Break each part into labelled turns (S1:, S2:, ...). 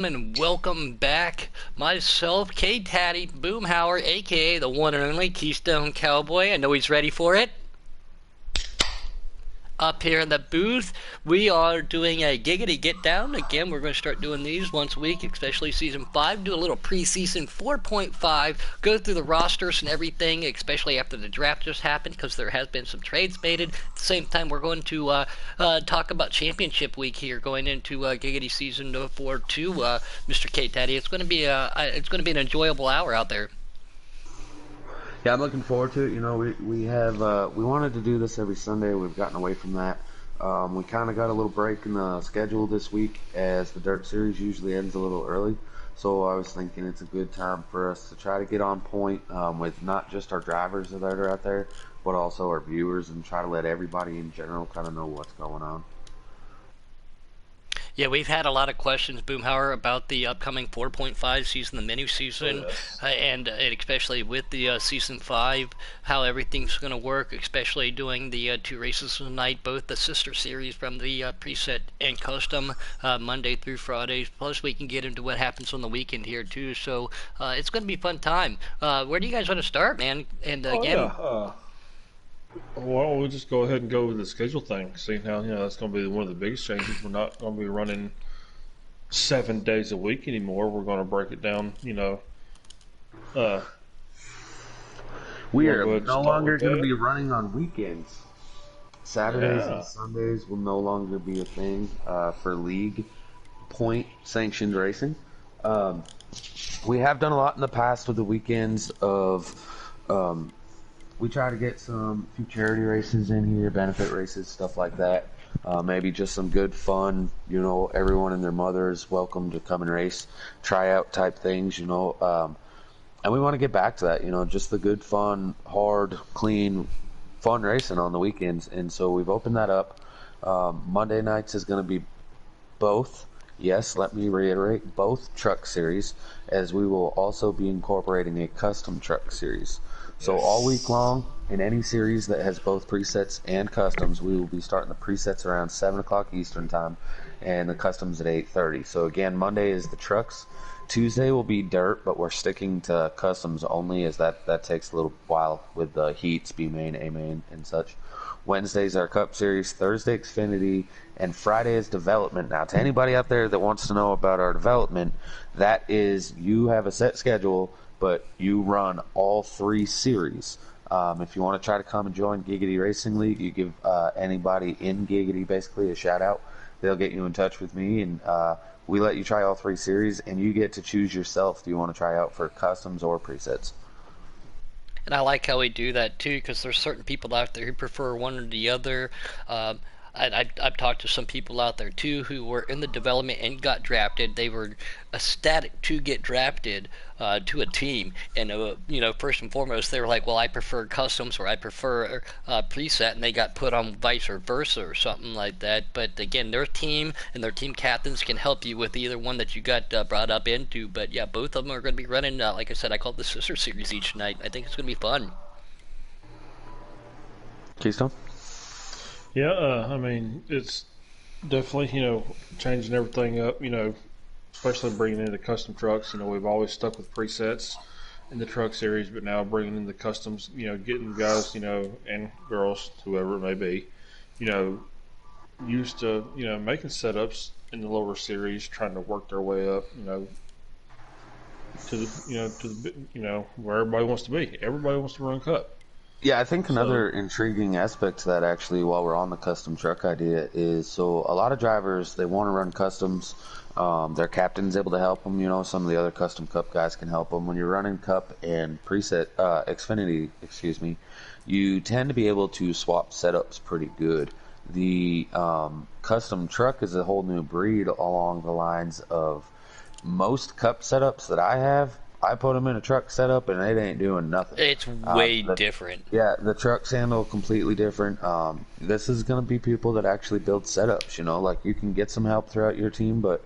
S1: And welcome back. Myself, K Tatty Boomhauer, aka the one and only Keystone Cowboy. I know he's ready for it. Up here in the booth, we are doing a Giggity Get Down. Again, we're going to start doing these once a week, especially Season 5. Do a little preseason 4.5, go through the rosters and everything, especially after the draft just happened, because there has been some trades made. At the same time, we're going to talk about Championship Week here, going into Giggity Season 4 too, Mr. K. Taddy. It's going to be an enjoyable hour out there.
S2: Yeah, I'm looking forward to it. You know, we wanted to do this every Sunday. We've gotten away from that. We kind of got a little break in the schedule this week as the Dirt Series usually ends a little early. So I was thinking it's a good time for us to try to get on point with not just our drivers that are out there, but also our viewers, and try to let everybody in general kind of know what's going on.
S1: Yeah, we've had a lot of questions, Boomhauer, about the upcoming 4.5 season, the mini season, and especially with the season 5, how everything's going to work, especially doing the two races tonight, both the sister series from the preset and custom, Monday through Fridays. Plus, we can get into what happens on the weekend here too. So it's going to be a fun time. Where do you guys want to start, man? And again,
S3: Why don't we just go ahead and go with the schedule thing? Seeing how that's going to be one of the biggest changes. We're not going to be running 7 days a week anymore. We're going to break it down. Uh,
S2: We
S3: we'll
S2: are
S3: go ahead and
S2: no
S3: start
S2: longer
S3: with
S2: going to
S3: that.
S2: be running on weekends. Saturdays and
S3: Yeah,
S2: Sundays will no longer be a thing for league point sanctioned racing. Um, we have done a lot in the past with the weekends of um, we try to get some few charity races in here, benefit races, stuff like that. Maybe just some good fun, everyone and their mother is welcome to come and race, tryout type things, and we want to get back to that, just the good fun, hard, clean, fun racing on the weekends. And so we've opened that up. Monday nights is going to be both, yes, let me reiterate, both truck series, as we will also be incorporating a custom truck series. So all week
S3: yes,
S2: long, in any series that has both presets and customs, we will be starting the presets around 7 o'clock Eastern time and the customs at 8:30. So again, Monday is the trucks. Tuesday will be dirt, but we're sticking to customs only, as that takes a little while with the heats, B main, A main, and such. Wednesday's our Cup Series, Thursday Xfinity, and Friday is development. Now, to anybody out there that wants to know about our development, that is, you have a set schedule, but you run all three series. If you want to try to come and join Giggity Racing League, you give anybody in Giggity basically a shout out. They'll get you in touch with me, and we let you try all three series, and you get to choose yourself. Do you want to try out for customs or presets?
S1: and I like how we do that too, because there's certain people out there who prefer one or the other. Um, I've talked to some people out there too who were in the development and got drafted. They were ecstatic to get drafted to a team, and first and foremost, they were like, "Well, I prefer customs or I prefer preset," and they got put on vice versa or something like that. But again, their team and their team captains can help you with either one that you got brought up into. But yeah, both of them are going to be running. Like I said, I call it the sister series each night. I think it's going to be fun.
S2: Keystone?
S3: yeah. I mean, it's definitely changing everything up. Especially bringing in the custom trucks. We've always stuck with presets in the truck series, but now bringing in the customs. Getting guys, and girls, whoever it may be, you know, used to making setups in the lower series, trying to work their way up. To the where everybody wants to be. Everybody wants to run Cup.
S2: Yeah, I think
S3: So
S2: another intriguing aspect to that, actually, while we're on the custom truck idea, is so a lot of drivers, they want to run customs. Their captain's able to help them. Some of the other custom cup guys can help them. When you're running cup and preset, Xfinity, excuse me, you tend to be able to swap setups pretty good. The custom truck is a whole new breed along the lines of most cup setups that I have. I put them in a truck setup and it ain't doing nothing.
S1: It's
S2: Um,
S1: way
S2: the
S1: different.
S2: yeah, the trucks handle completely different. This is going to be people that actually build setups. Like you can get some help throughout your team, but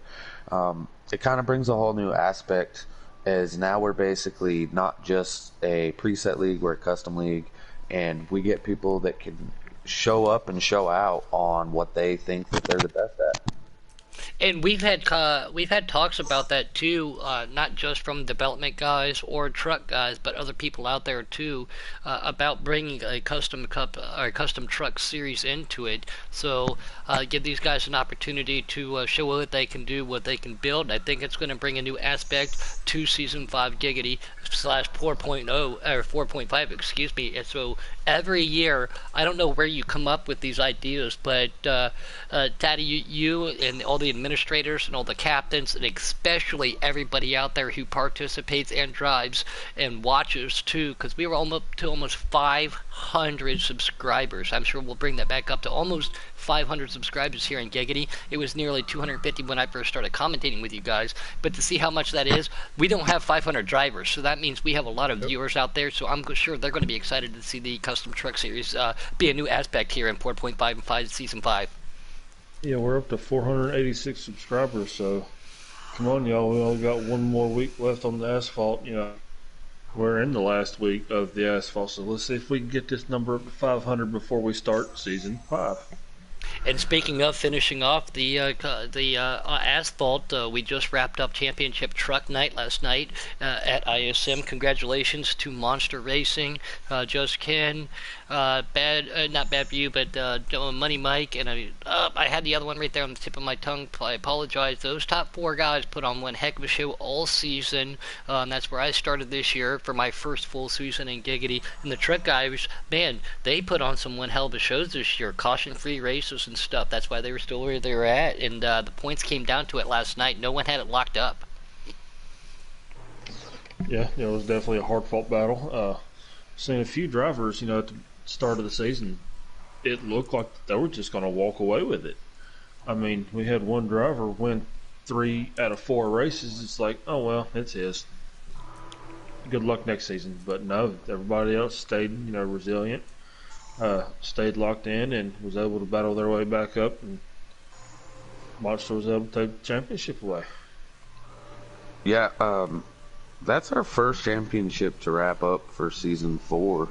S2: it kind of brings a whole new aspect. As now we're basically not just a preset league, we're a custom league, and we get people that can show up and show out on what they think that they're the best at.
S1: And we've had talks about that too, not just from development guys or truck guys, but other people out there too, about bringing a custom cup or a custom truck series into it. So give these guys an opportunity to show what they can do, what they can build. I think it's going to bring a new aspect to Season 5 Giggity slash 4.0 or 4.5, excuse me. And so every year, I don't know where you come up with these ideas, but Daddy, you and all the administrators and all the captains, and especially everybody out there who participates and drives and watches too, because we were almost 500 subscribers. I'm sure we'll bring that back up to almost 500 subscribers here in Giggity. It was nearly 250 when I first started commentating with you guys, but to see how much that is, we don't have 500 drivers, so that means we have a lot of viewers out there. So I'm sure they're going to be excited to see the custom truck series be a new aspect here in 4.5 and 5 season 5.
S3: Yeah, we're up to 486 subscribers, so come on, y'all. We only got one more week left on the asphalt. We're in the last week of the asphalt, so let's see if we can get this number up to 500 before we start season 5.
S1: And speaking of finishing off the asphalt, we just wrapped up championship truck night last night at ISM. Congratulations to Monster Racing, Just Ken, not Bad View, but Money Mike, and I had the other one right there on the tip of my tongue. I apologize. Those top four guys put on one heck of a show all season. That's where I started this year for my first full season in Giggity. And the truck guys, man, they put on some one hell of a shows this year. Caution-free races and stuff. That's why they were still where they were at. And the points came down to it last night. No one had it locked up.
S3: Yeah, it was definitely a hard-fought battle. Seeing a few drivers, at the start of the season, it looked like they were just going to walk away with it. I mean, we had one driver win 3 out of 4 races. It's like, oh, well, it's his. Good luck next season. But no, everybody else stayed, resilient, stayed locked in, and was able to battle their way back up. And Monster was able to take the championship away.
S2: Yeah, that's our first championship to wrap up for season 4,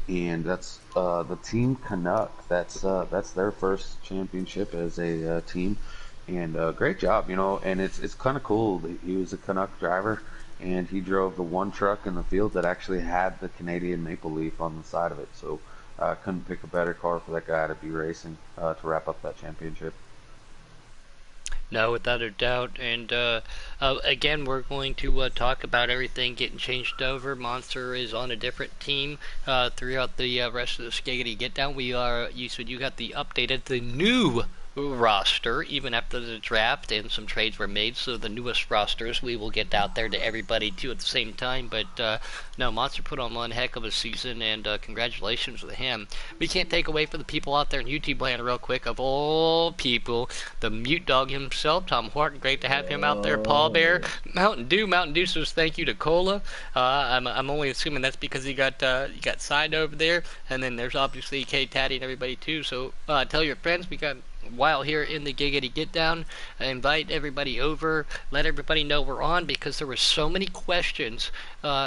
S2: and that's the Team Canuck. That's their first championship as a team, and great job, And it's kind of cool. He was a Canuck driver, and he drove the one truck in the field that actually had the Canadian maple leaf on the side of it. So couldn't pick a better car for that guy to be racing to wrap up that championship.
S1: No, without a doubt. And again, we're going to talk about everything getting changed over. Monster is on a different team throughout the rest of the Giggity Get Down. You said you got the new roster even after the draft and some trades were made, so the newest rosters we will get out there to everybody too at the same time. But no, Monster put on one heck of a season, and congratulations to him. We can't take away from the people out there in YouTube land real quick, of all people, the mute dog himself, Tom Horton. Great to have him out there. Paul Bear, Mountain Dew says thank you to Cola. I'm only assuming that's because he got signed over there, and then there's obviously K Taddy and everybody too. So tell your friends we got while here in the Giggity Get Down. I invite everybody over, let everybody know we're on, because there were so many questions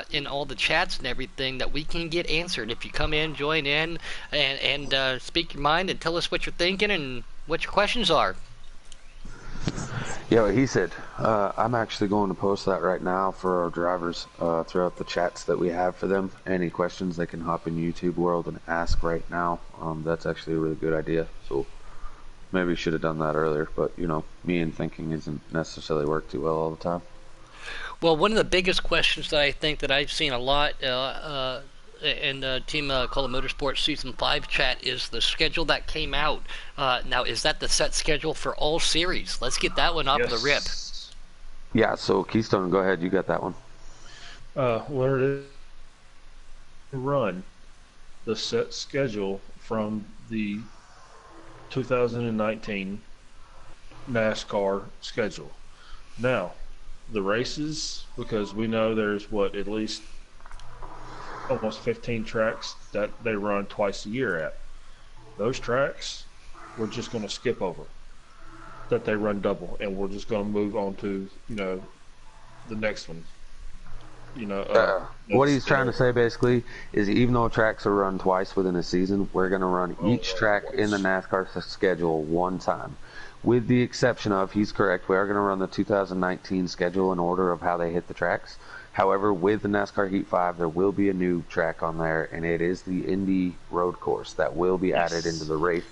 S1: in all the chats and everything that we can get answered. If you come in, join in, and speak your mind and tell us what you're thinking and what your questions are.
S2: Yeah, he said, I'm actually going to post that right now for our drivers throughout the chats that we have for them. Any questions they can hop in YouTube world and ask right now. That's actually a really good idea. So maybe should have done that earlier, but me and thinking isn't necessarily work too well all the time.
S1: Well, one of the biggest questions that I think that I've seen a lot in the Team Cola Motorsports Season 5 chat is the schedule that came out. Now, is that the set schedule for all series? Let's get that one off the rip.
S2: Yeah, so Keystone, go ahead. You got that one.
S3: Where it is run the set schedule from the 2019 NASCAR schedule. Now, the races, because we know there's at least almost 15 tracks that they run twice a year at. Those tracks, we're just going to skip over that they run double, and we're just going to move on to the next one.
S2: What he's trying to say basically is, even though tracks are run twice within a season, we're going to run each track in the NASCAR schedule one time. with the exception of, he's correct, we are going to run the 2019 schedule in order of how they hit the tracks. However, with the NASCAR Heat 5, there will be a new track on there, and it is the Indy Road Course that will be added into the race,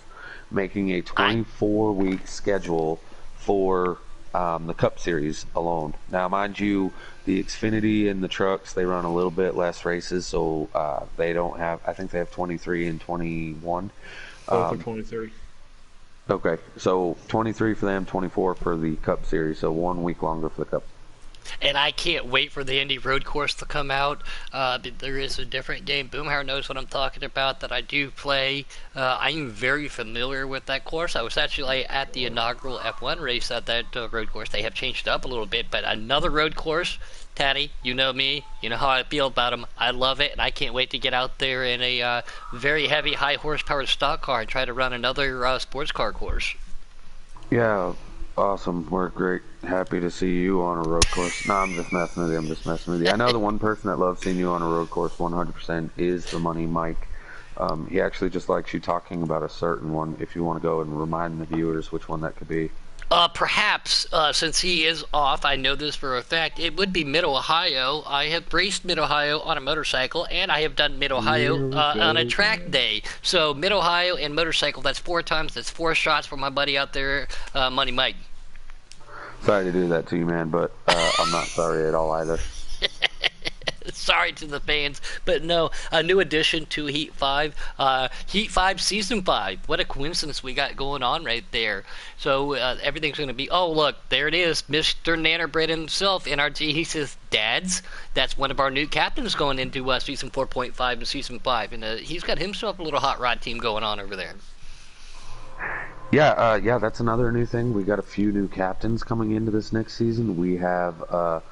S2: making a 24-week schedule for the Cup Series alone. Now, mind you, the Xfinity and the trucks, they run a little bit less races, so they don't have, I think they have 23 and 21.
S3: Both are 23.
S2: Okay, so 23 for them, 24 for the Cup Series, so 1 week longer for the Cup.
S1: And I can't wait for the Indy Road Course to come out. There is a different game. Boomhauer knows what I'm talking about that I do play. I'm very familiar with that course. I was actually at the inaugural F1 race at that road course. They have changed it up a little bit, but another road course. Taddy, you know me. You know how I feel about them. I love it, and I can't wait to get out there in a very heavy, high horsepower stock car and try to run another sports car course.
S2: Yeah, awesome. We're great. Happy to see you on a road course. No, I'm just messing with you. I know the one person that loves seeing you on a road course 100% is the Money Mike. He actually just likes you talking about a certain one. If you want to go and remind the viewers which one that could be.
S1: Perhaps, since he is off, I know this for a fact, it would be Mid-Ohio. I have raced Mid-Ohio on a motorcycle, and I have done Mid-Ohio on a track day. So Mid-Ohio and motorcycle, that's 4 times, that's 4 shots for my buddy out there, Money Mike.
S2: Sorry to do that to you, man, but I'm not sorry at all either.
S1: Sorry to the fans, but no, a new addition to Heat 5. Heat 5 Season 5. What a coincidence we got going on right there. So everything's going to be, oh, look, there it is. Mr. Nannerbread himself, NRG. He says, Dads, that's one of our new captains going into Season 4.5 and Season 5. And he's got himself a little hot rod team going on over there.
S2: Yeah, that's another new thing. We got a few new captains coming into this next season. We have,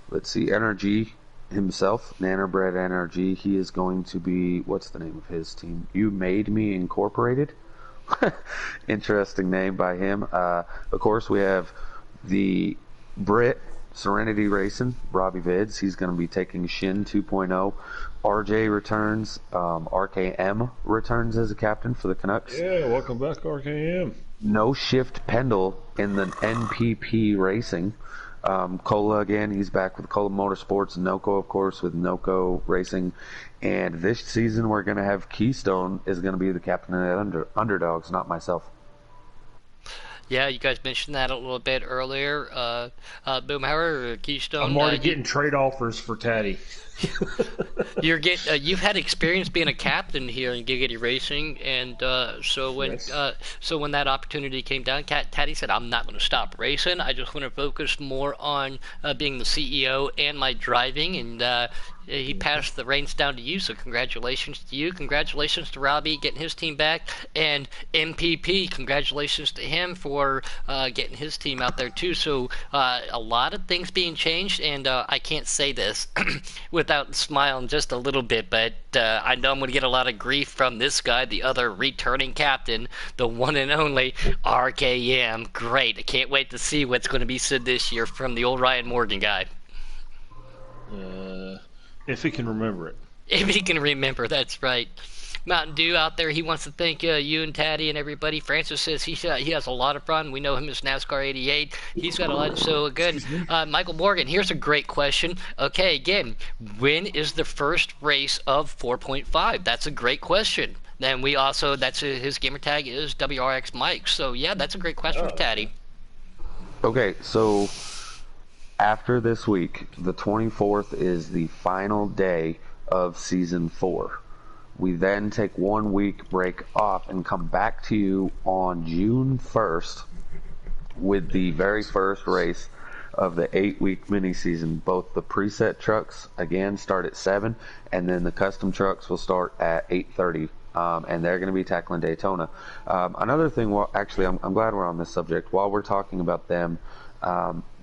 S2: let's see, NRG himself, Nannerbread NRG. He is going to be, what's the name of his team? You Made Me Incorporated. Interesting name by him. Of course, we have the Brit Serenity Racing, Robbie Vids. He's going to be taking Shin 2.0. RJ returns. RKM returns as a captain for the Canucks.
S3: Yeah, welcome back, RKM.
S2: No Shift Pendle in the NPP Racing. Cola again, he's back with Cola Motorsports. Noco, of course, with Noco Racing. And this season we're going to have Keystone is going to be the captain of the Underdogs, not myself.
S1: Yeah, you guys mentioned that a little bit earlier. Boomhauer, Keystone.
S3: I'm already getting trade offers for Taddy.
S1: You've had experience being a captain here in Giggity Racing, and so when that opportunity came down, Taddy said, "I'm not going to stop racing. I just want to focus more on being the CEO and my driving." And he passed the reins down to you, so congratulations to you. Congratulations to Robbie getting his team back, and MPP, congratulations to him for getting his team out there too. So a lot of things being changed, and I can't say this without smiling just a little bit, but I know I'm going to get a lot of grief from this guy, the other returning captain, the one and only RKM. Great. I can't wait to see what's going to be said this year from the old Ryan Morgan guy.
S3: If he can remember it.
S1: If he can remember, that's right. Mountain Dew out there, he wants to thank you and Taddy and everybody. Francis says he has a lot of fun. We know him as NASCAR 88. He's got a lot, so good. Michael Morgan, here's a great question. Okay, again, when is the first race of 4.5? That's a great question. Then we also, his gamer tag is WRX Mike. So, yeah, that's a great question for Taddy.
S2: Okay, so after this week, the 24th is the final day of Season 4. We then take 1 week break off and come back to you on June 1st with the very first race of the 8-week mini season. Both the preset trucks, again, start at 7, and then the custom trucks will start at 8:30. And they're going to be tackling Daytona. Another thing, well, actually, I'm glad we're on this subject. While we're talking about them,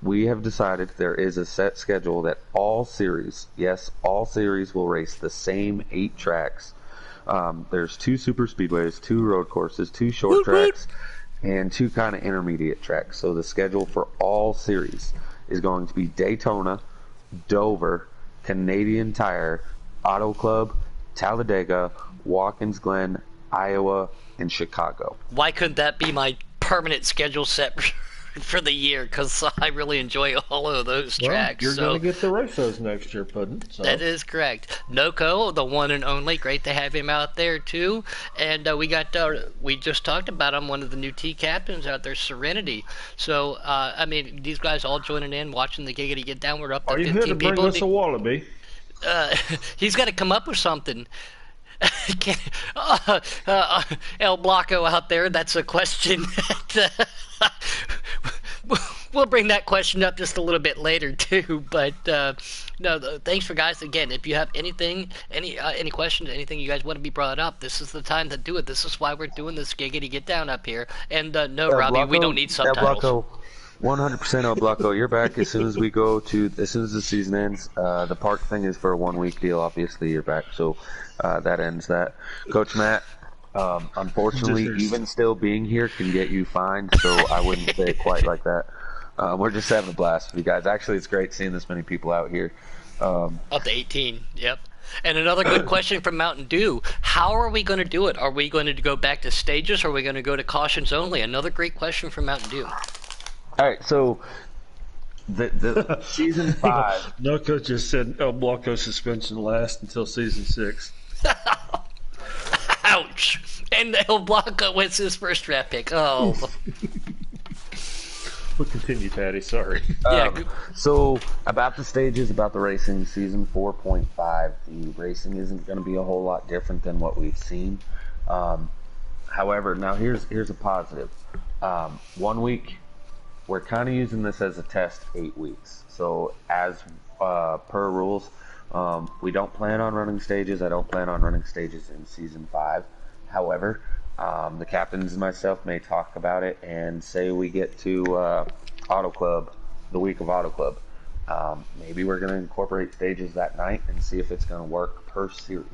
S2: we have decided there is a set schedule that all series, yes, all series will race the same 8 tracks. There's 2 super speedways, 2 road courses, 2 short tracks, and 2 kind of intermediate tracks. So the schedule for all series is going to be Daytona, Dover, Canadian Tire, Auto Club, Talladega, Watkins Glen, Iowa, and Chicago.
S1: Why couldn't that be my permanent schedule set for the year because I really enjoy all of those
S3: Well,
S1: tracks.
S3: you're going to
S1: So
S3: get to race those next year, Puddin'.
S1: that
S3: So
S1: is correct. Noko, the one and only, great to have him out there too. And we just talked about him, one of the new T captains out there, Serenity. So I mean, these guys all joining in, watching the Giggity Get Down. We're up to
S3: are you here to
S1: 15
S3: bring
S1: people.
S3: us a wallaby?
S1: Uh, he's got to come up with something. El Blanco out there, that's a question that we'll bring that question up just a little bit later too. But no, thanks for guys again. If you have any questions, anything you guys want to be brought up, this is the time to do it. This is why we're doing this Giggity Get Down up here. And no,
S2: El
S1: Robbie, we don't
S2: Blanco,
S1: need
S2: El
S1: subtitles.
S2: Blanco, 100% El Blanco. You're back as soon as as soon as the season ends. The park thing is for a 1 week deal. Obviously, you're back, so that ends that. Coach Matt, unfortunately, even still being here can get you fined, so I wouldn't say it quite like that. We're just having a blast with you guys. Actually, it's great seeing this many people out here.
S1: Up to 18, yep. And another good question from Mountain Dew. How are we going to do it? Are we going to go back to stages or are we going to go to cautions only? Another great question from Mountain Dew.
S2: All right, so the season 5.
S3: No coach just said El Blanco suspension lasts until season 6.
S1: Ouch! And El Blanco wins his first draft pick. Oh.
S3: We'll continue, Patty. Sorry.
S2: So about the stages, about the racing, season 4.5, the racing isn't going to be a whole lot different than what we've seen. However, now here's a positive. 1 week, we're kind of using this as a test. 8 weeks. So as per rules, we don't plan on running stages. I don't plan on running stages in season 5. However, the captains and myself may talk about it and say we get to Auto Club, the week of Auto Club. Maybe we're going to incorporate stages that night and see if it's going to work per series.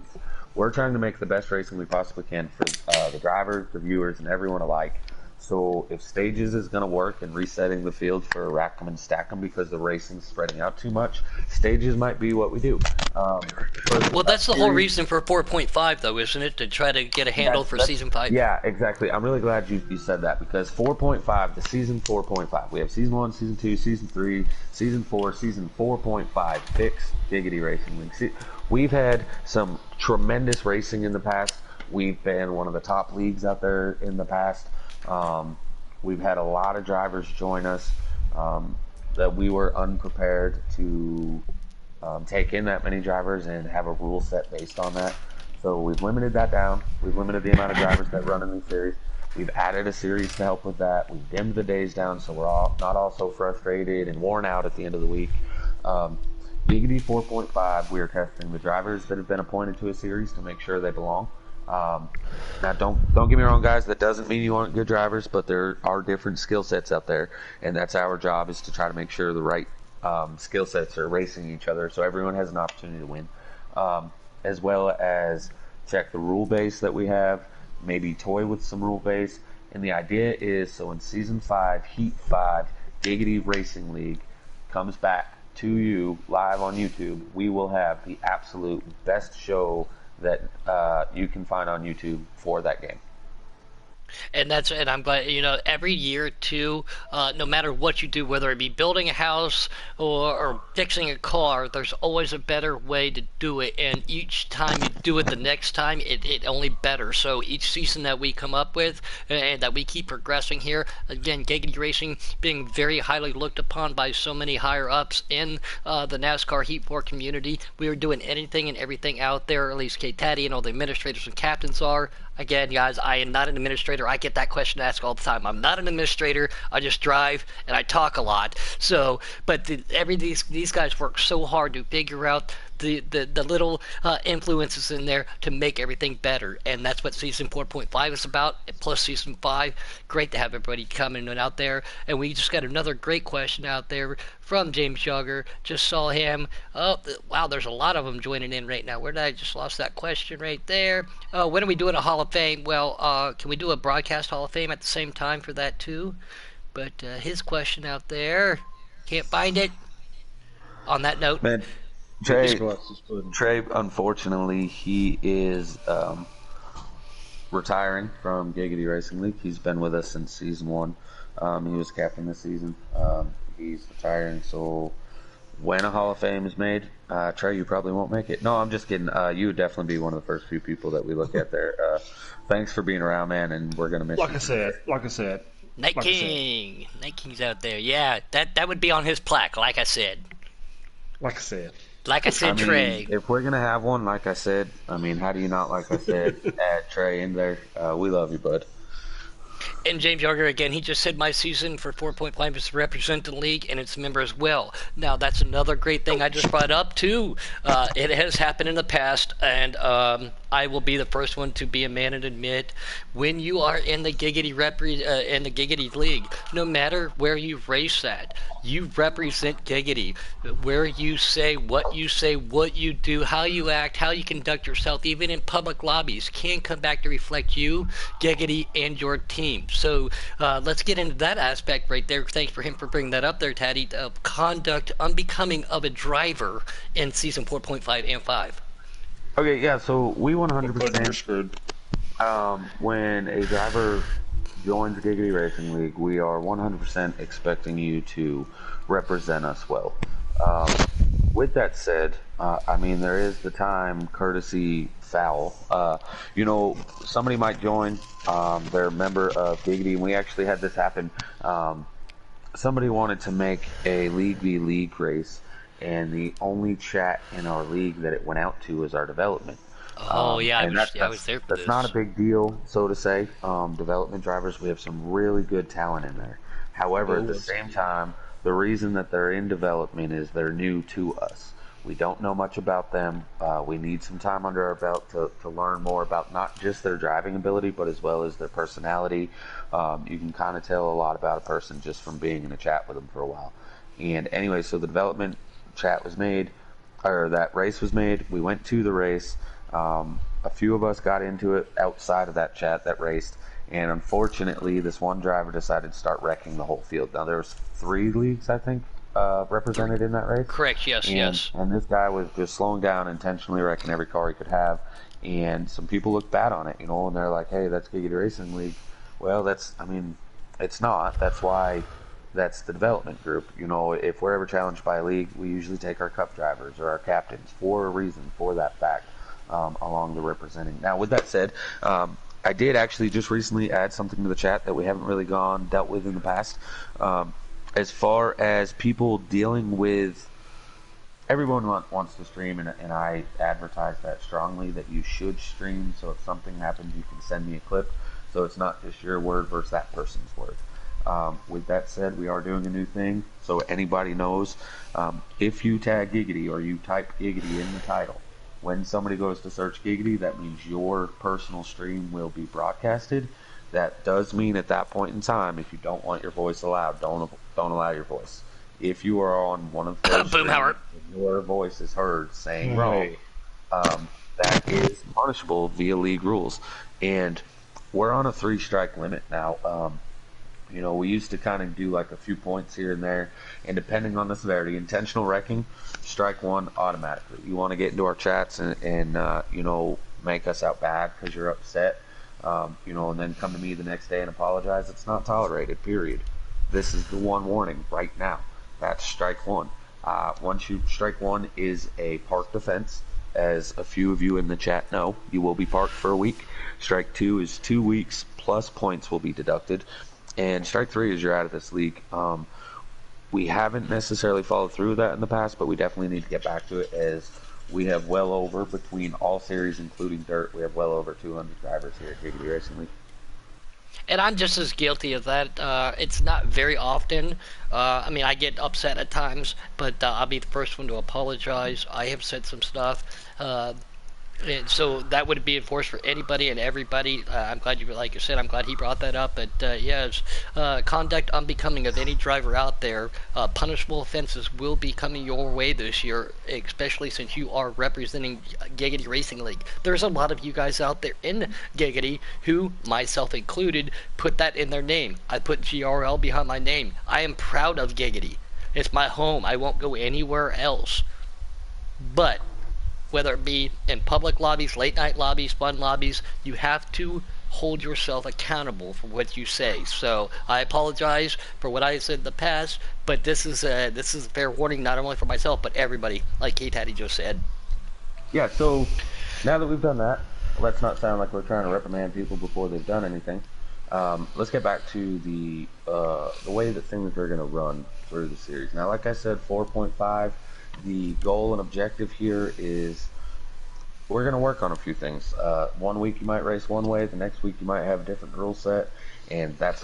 S2: We're trying to make the best racing we possibly can for the drivers, the viewers, and everyone alike. So if stages is going to work and resetting the field for rack 'em and stack 'em because the racing's spreading out too much, stages might be what we do.
S1: Well, that's the whole reason for 4.5, though, isn't it? To try to get a handle for season 5.
S2: Yeah, exactly. I'm really glad you said that because 4.5, the season 4.5, we have season 1, season 2, season 3, season 4, season 4.5, fixed Giggity Racing League. See, we've had some tremendous racing in the past. We've been one of the top leagues out there in the past. We've had a lot of drivers join us that we were unprepared to take in that many drivers and have a rule set based on that. So we've limited that down. We've limited the amount of drivers that run in the series. We've added a series to help with that. We've dimmed the days down so we're not all so frustrated and worn out at the end of the week. Giggity 4.5, we are testing the drivers that have been appointed to a series to make sure they belong. Now, don't get me wrong, guys. That doesn't mean you aren't good drivers, but there are different skill sets out there, and that's our job is to try to make sure the right skill sets are racing each other, so everyone has an opportunity to win, as well as check the rule base that we have, maybe toy with some rule base. And the idea is, so in season 5, Heat 5, Giggity Racing League comes back to you live on YouTube, we will have the absolute best show that you can find on YouTube for that game.
S1: And I'm glad, every year too, no matter what you do, whether it be building a house or fixing a car, there's always a better way to do it. And each time you do it the next time, it only better. So each season that we come up with and that we keep progressing here, again, Giggity Racing being very highly looked upon by so many higher ups in the NASCAR Heat 4 community. We are doing anything and everything out there, at least Kate Taddy and all the administrators and captains are. Again, guys, I am not an administrator. I get that question asked all the time. I'm not an administrator. I just drive and I talk a lot. So, but these guys work so hard to figure out the little influences in there to make everything better, and that's what season 4.5 is about. Plus season 5, great to have everybody coming and out there. And we just got another great question out there from James Jogger. Just saw him. Oh, wow, there's a lot of them joining in right now. Where did I just lost that question right there? When are we doing a Hall of Fame? Well, can we do a broadcast Hall of Fame at the same time for that too? But his question out there, can't find it. On that note,
S2: Man, Trey, unfortunately, he is retiring from Giggity Racing League. He's been with us since season one. He was captain this season. He's retiring, so when a Hall of Fame is made, Trey, you probably won't make it. No, I'm just kidding. You would definitely be one of the first few people that we look at there. Thanks for being around, man, and we're gonna miss you.
S3: Like I said,
S1: Night King. Night King's out there. Yeah, that would be on his plaque, like I said.
S3: like I said.
S1: Like I said, Trey.
S2: If we're gonna have one, like I said, how do you not, like I said, add Trey in there? We love you, bud.
S1: And James Yarger, again, he just said my season for 4.5 is to represent the league and its members well. Now, that's another great thing I just brought up, too. It has happened in the past, and I will be the first one to be a man and admit, when you are in the Giggity in the Giggity League, no matter where you race at, you represent Giggity. Where you say, what you do, how you act, how you conduct yourself, even in public lobbies, can come back to reflect you, Giggity, and your team. So let's get into that aspect right there. Thanks for him for bringing that up there, Taddy. Conduct unbecoming of a driver in season 4.5 and 5.
S2: Okay, yeah, so we
S3: You're
S2: 100%,
S3: screwed.
S2: when a driver joins the Giggity Racing League, we are 100% expecting you to represent us well. With that said, there is the time courtesy foul. Somebody might join, they're a member of Giggity, and we actually had this happen. Somebody wanted to make a League v League race, and the only chat in our league that it went out to was our development.
S1: Oh, yeah, I
S2: And
S1: was there for
S2: that's
S1: this.
S2: not a big deal, so to say. Development drivers, we have some really good talent in there. However, at the same time, the reason that they're in development is they're new to us. We don't know much about them. We need some time under our belt to learn more about not just their driving ability, but as well as their personality. You can kind of tell a lot about a person just from being in a chat with them for a while. And anyway, so the development chat was made, or that race was made. We went to the race. A few of us got into it outside of that chat that raced, and unfortunately this one driver decided to start wrecking the whole field. Now there was 3 leagues, I think, represented in that race.
S1: Correct, yes.
S2: And this guy was just slowing down, intentionally wrecking every car he could have, and some people looked bad on it, and they're like, hey, that's Giggity Racing League. Well, it's not. That's why that's the development group. If we're ever challenged by a league, we usually take our cup drivers or our captains for a reason, for that fact. Along the representing. Now, with that said, I did actually just recently add something to the chat that we haven't really dealt with in the past. As far as people dealing with, everyone wants to stream, and I advertise that strongly, that you should stream, so if something happens, you can send me a clip, so it's not just your word versus that person's word. With that said, we are doing a new thing, so anybody knows, if you tag Giggity or you type Giggity in the title, when somebody goes to search Giggity, that means your personal stream will be broadcasted. That does mean at that point in time, if you don't want your voice allowed, don't allow your voice. If you are on one of those streams, your voice is heard saying wrong, that is punishable via league rules. And we're on a 3-strike limit now. We used to kind of do like a few points here and there, and depending on the severity, intentional wrecking, strike 1 automatically. You want to get into our chats and make us out bad because you're upset, and then come to me the next day and apologize. It's not tolerated, period. This is the one warning right now. That's strike 1. Once you strike 1 is a parked offense. As a few of you in the chat know, you will be parked for a week. Strike 2 is 2 weeks plus points will be deducted. And strike 3 is you're out of this league. We haven't necessarily followed through with that in the past, but we definitely need to get back to it, as we have well over, between all series, including dirt, we have well over 200 drivers here at Giggity Racing League.
S1: And I'm just as guilty of that. It's not very often. I get upset at times, but I'll be the first one to apologize. I have said some stuff. And so that would be enforced for anybody and everybody. I'm glad like you said, I'm glad he brought that up. But yes, conduct unbecoming of any driver out there, punishable offenses will be coming your way this year, especially since you are representing Giggity Racing League. There's a lot of you guys out there in Giggity who, myself included, put that in their name. I put GRL behind my name. I am proud of Giggity. It's my home. I won't go anywhere else. But whether it be in public lobbies, late night lobbies, fun lobbies, you have to hold yourself accountable for what you say. So I apologize for what I said in the past, but this is a fair warning not only for myself but everybody, like Kate Hattie just said.
S2: Yeah, so now that we've done that, let's not sound like we're trying to reprimand people before they've done anything. Let's get back to the way that things are going to run through the series. Now, like I said, 4.5. The goal and objective here is we're going to work on a few things. One week you might race one way, the next week you might have a different rule set, and that's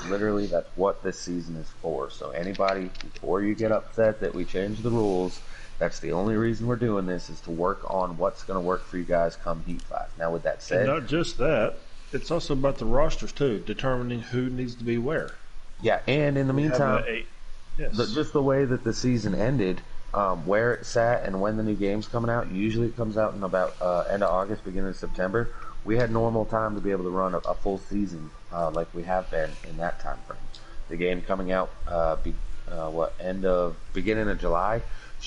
S2: what this season is for. So anybody, before you get upset that we changed the rules, that's the only reason we're doing this, is to work on what's going to work for you guys come Heat 5. Now, with that
S3: And
S2: said,
S3: not just that, it's also about the rosters too, determining who needs to be where.
S2: yeah, and in the
S3: We have
S2: meantime,
S3: yes.
S2: just the way that the season ended, where it sat and when the new game's coming out, usually it comes out in about end of August, beginning of September. We had normal time to be able to run a full season like we have been in that time frame. The game coming out beginning of July,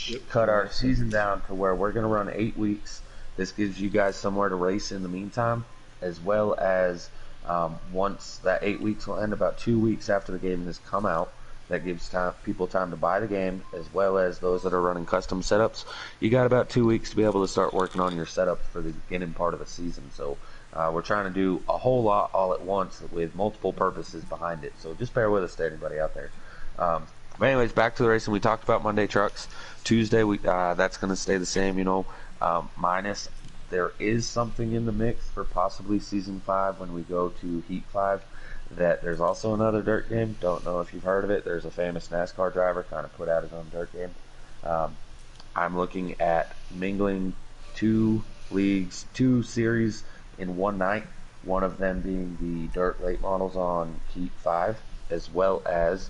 S3: Yep.
S2: cut our season down to where we're going to run 8 weeks. This gives you guys somewhere to race in the meantime, as well as once that 8 weeks will end, about 2 weeks after the game has come out. That gives people time to buy the game, as well as those that are running custom setups. You got about 2 weeks to be able to start working on your setups for the beginning part of the season. So we're trying to do a whole lot all at once with multiple purposes behind it. So just bear with us to anybody out there. But anyways, back to the racing. We talked about Monday trucks. Tuesday, that's going to stay the same, minus there is something in the mix for possibly Season 5 when we go to Heat 5. That there's also another dirt game. Don't know if you've heard of it. There's a famous NASCAR driver kind of put out his own dirt game. I'm looking at mingling two leagues, two series in one night. One of them being the dirt late models on Heat 5, as well as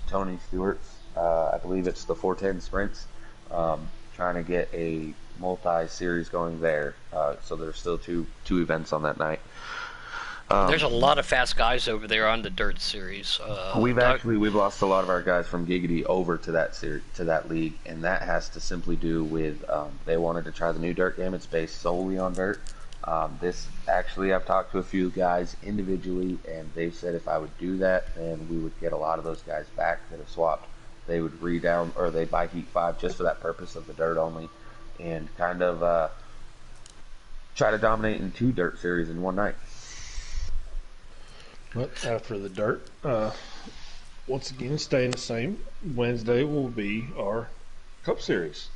S2: Tony Stewart's. I believe it's the 410 sprints. Trying to get a multi-series going there. So there's still two events on that night.
S1: There's a lot of fast guys over there on the dirt series.
S2: We've lost a lot of our guys from Giggity over to that league, and that has to simply do with they wanted to try the new dirt game. It's based solely on dirt. I've talked to a few guys individually, and they've said if I would do that, then we would get a lot of those guys back that have swapped. They would they buy Heat 5 just for that purpose of the dirt only, and kind of try to dominate in two dirt series in one night.
S3: But after the dirt, once again, staying the same, Wednesday will be our Cup Series.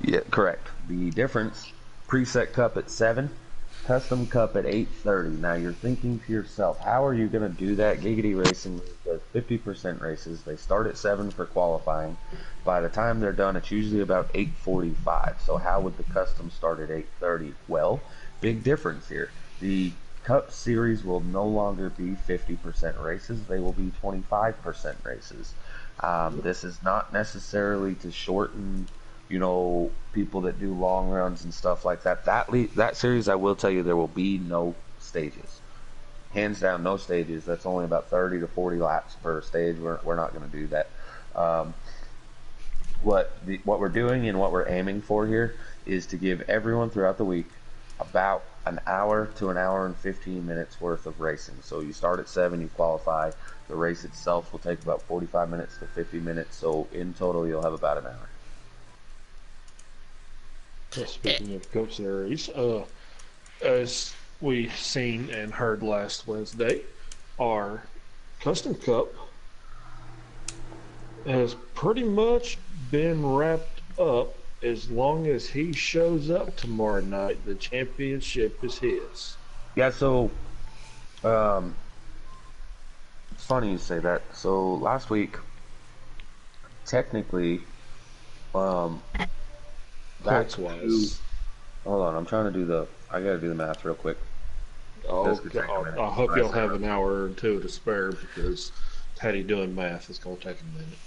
S2: Yeah, correct. The difference, preset cup at 7, custom cup at 8:30. Now you're thinking to yourself, how are you going to do that? Giggity Racing does 50% races. They start at 7 for qualifying. By the time they're done, it's usually about 8:45. So how would the custom start at 8:30? Well, big difference here. The Cup Series will no longer be 50% races. They will be 25% races. This is not necessarily to shorten, people that do long runs and stuff like that. That series, I will tell you, there will be no stages. Hands down, no stages. That's only about 30 to 40 laps per stage. We're not going to do that. What we're doing and what we're aiming for here is to give everyone throughout the week about an hour to an hour and 15 minutes worth of racing. So you start at 7, you qualify. The race itself will take about 45 minutes to 50 minutes. So in total, you'll have about an hour.
S3: So speaking of Cup Series, as we seen and heard last Wednesday, our Custom Cup has pretty much been wrapped up. As long as he shows up tomorrow night, the championship is his.
S2: Yeah, so it's funny you say that. So last week, technically,
S3: Points wise.
S2: Hold on, I gotta do the math real quick.
S3: Oh,
S2: This could take a
S3: God.
S2: minute.
S3: I hope you'll have an hour or two to spare, because Teddy doing math is going to take a minute.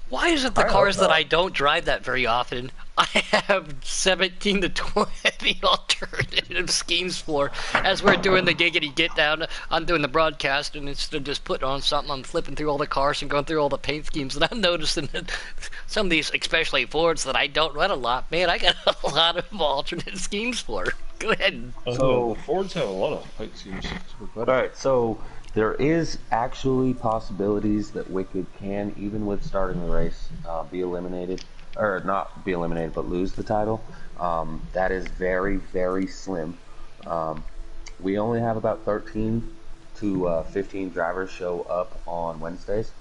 S1: Why is it the
S2: I hope
S1: cars that
S2: not.
S1: I don't drive that very often, I have 17 to 20 alternative schemes for? As we're doing the Giggity Get Down, I'm doing the broadcast, and instead of just putting on something, I'm flipping through all the cars and going through all the paint schemes, and I'm noticing that some of these, especially Fords that I don't run a lot, man, I got a lot of alternate schemes for. Go ahead.
S3: The
S2: So,
S3: Fords have a lot of paint schemes.
S2: all right, so there is actually possibilities that Wicked can, even with starting the race, be eliminated, or not be eliminated, but lose the title. That is very, very slim. Um, we only have about 13 to 15 drivers show up on Wednesdays,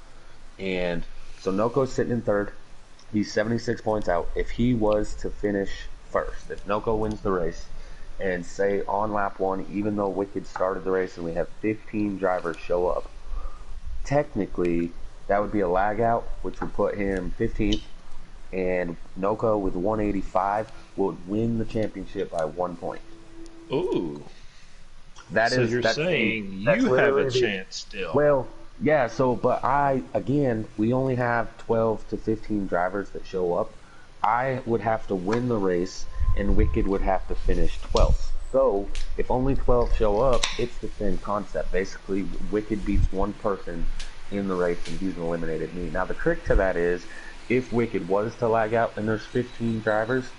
S2: and so Noko's sitting in third. He's 76 points out. If he was to finish first, if Noko wins the race, and say on lap one, even though Wicked started the race and we have 15 drivers show up, technically that would be a lag out, which would put him 15th, and Noko with 185 would win the championship by 1 point.
S3: Ooh.
S2: That
S3: So
S2: is
S3: you're
S2: that's
S3: saying
S2: that's
S3: you have a
S2: literally
S3: chance still.
S2: well, yeah. So, but we only have 12 to 15 drivers that show up. I would have to win the race, and Wicked would have to finish 12th. So, if only 12 show up, it's the same concept. Basically, Wicked beats one person in the race, and he's eliminated me. Now, the trick to that is, if Wicked was to lag out and there's 15 drivers,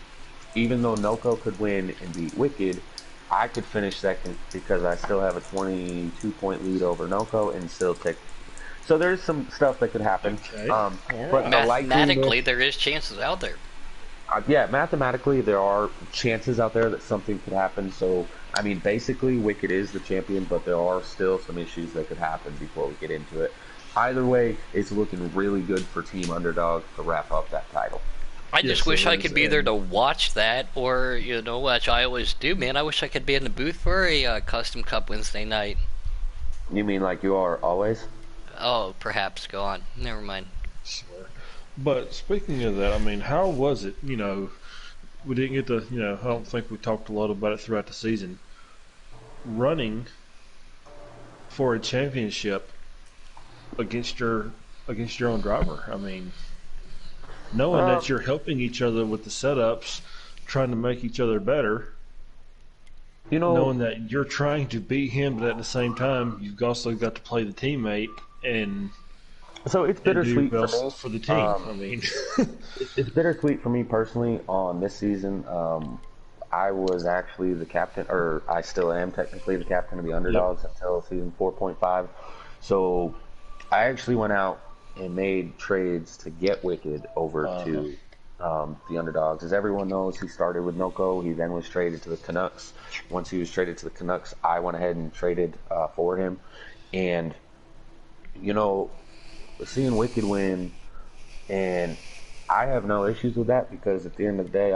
S2: even though Noko could win and beat Wicked, I could finish second because I still have a 22-point lead over Noko and still take. So there's some stuff that could happen.
S3: Okay. All
S2: But
S3: right.
S2: the
S1: Mathematically,
S2: likeliness,
S1: there is chances out there.
S2: yeah, mathematically there are chances out there that something could happen. So I mean, basically, Wicked is the champion, but there are still some issues that could happen before we get into it. Either way, it's looking really good for Team Underdog to wrap up that title.
S1: I just
S3: Yes,
S1: wish
S3: it
S1: I
S3: is.
S1: could be there
S3: And
S1: to watch that, or which I always do, man. I wish I could be in the booth for a Custom Cup Wednesday night.
S2: You mean like you are always?
S1: Oh, perhaps. Go on. Never mind.
S3: swear. But speaking of that, I mean, how was it? We didn't get to, I don't think we talked a lot about it throughout the season. Running for a championship against your own driver. I mean, knowing
S2: Um,
S3: that you're helping each other with the setups, trying to make each other better,
S2: you know,
S3: knowing that you're trying to beat him, but at the same time, you've also got to play the teammate and
S2: so it's
S3: do
S2: bittersweet for
S3: best
S2: me.
S3: for the team.
S2: Um,
S3: I mean,
S2: it's bittersweet for me personally on this season. I was actually the captain, or I still am technically the captain of the
S3: yep.
S2: Underdogs until season 4.5. So I actually went out and made trades to get Wicked over
S3: Uh,
S2: to the Underdogs. As everyone knows, he started with Noko. He then was traded to the Canucks. Once he was traded to the Canucks, I went ahead and traded for him. And, you know, seeing Wicked win, and I have no issues with that because at the end of the day,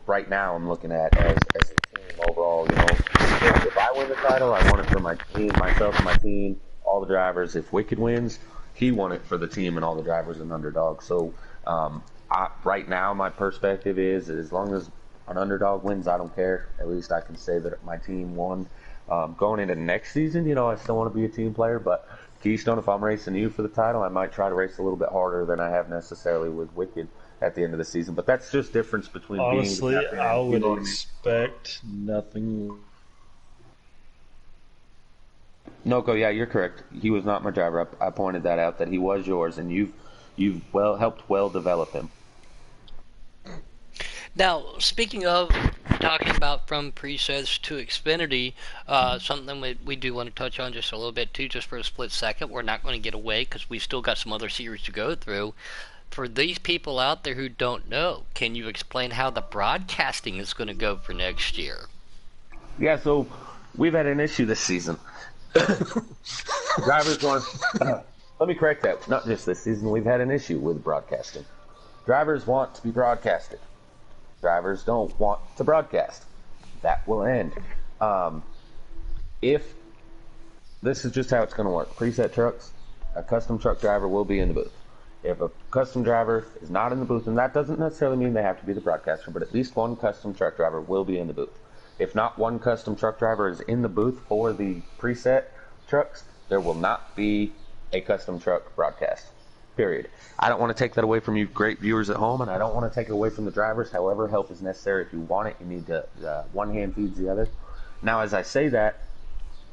S2: right now, I'm looking at as a team overall. If I win the title, I want it for my team, myself, and my team, all the drivers. If Wicked wins, he won it for the team and all the drivers and Underdog. So, right now, my perspective is as long as an Underdog wins, I don't care. At least I can say that my team won. Going into next season, I still want to be a team player, but Keystone, if I'm racing you for the title, I might try to race a little bit harder than I have necessarily with Wicked at the end of the season. But that's just difference between being the
S3: honestly,
S2: captain
S3: I
S2: and
S3: would
S2: what I mean.
S3: expect nothing.
S2: Noko, yeah, you're correct. He was not my driver. I pointed that out that he was yours, and you've helped develop him.
S1: Now, speaking of talking about from presets to Xfinity, something we do want to touch on just a little bit too, just for a split second. We're not going to get away because we still got some other series to go through. For these people out there who don't know, can you explain how the broadcasting is going to go for next year?
S2: Yeah, so we've had an issue this season. Drivers want. Let me correct that. Not just this season. We've had an issue with broadcasting. Drivers want to be broadcasted. Drivers don't want to broadcast. That will end. If this is just how it's going to work, preset trucks, a custom truck driver will be in the booth. If a custom driver is not in the booth, and that doesn't necessarily mean they have to be the broadcaster, but at least one custom truck driver will be in the booth. If not one custom truck driver is in the booth for the preset trucks, there will not be a custom truck broadcast. Period. I don't want to take that away from you great viewers at home, and I don't want to take it away from the drivers. However, help is necessary. If you want it, you need to, one hand feeds the other. Now, as I say that,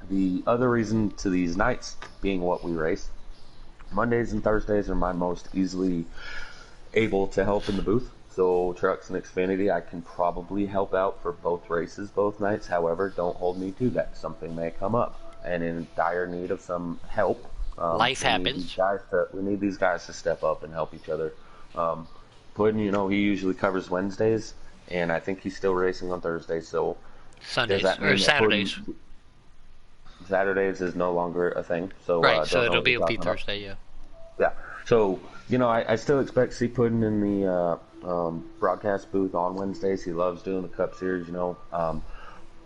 S2: the other reason to these nights being what we race, Mondays and Thursdays are my most easily able to help in the booth. So trucks and Xfinity, I can probably help out for both races, both nights. However, don't hold me to that. Something may come up, and in dire need of some help.
S1: Life
S2: We need these
S1: happens.
S2: guys to step up and help each other. Puddin, he usually covers Wednesdays, and I think he's still racing on Thursdays. So does
S1: Sundays
S2: that
S1: or
S2: mean that
S1: Saturdays.
S2: Puddin Saturdays is no longer a thing? So
S1: Right, so
S2: don't know what you're
S1: it'll be
S2: talking about.
S1: Thursday, yeah.
S2: Yeah. So, I still expect to see Puddin in the broadcast booth on Wednesdays. He loves doing the Cup Series,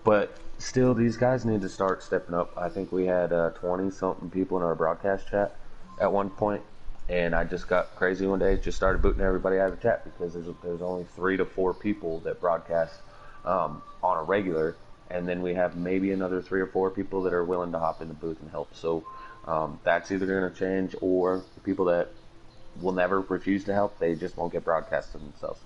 S2: but still, these guys need to start stepping up. I think we had 20-something people in our broadcast chat at one point, and I just got crazy one day, just started booting everybody out of the chat because there's only 3 to 4 people that broadcast on a regular, and then we have maybe another 3 or 4 people that are willing to hop in the booth and help. So that's either going to change, or the people that will never refuse to help, they just won't get broadcasted themselves.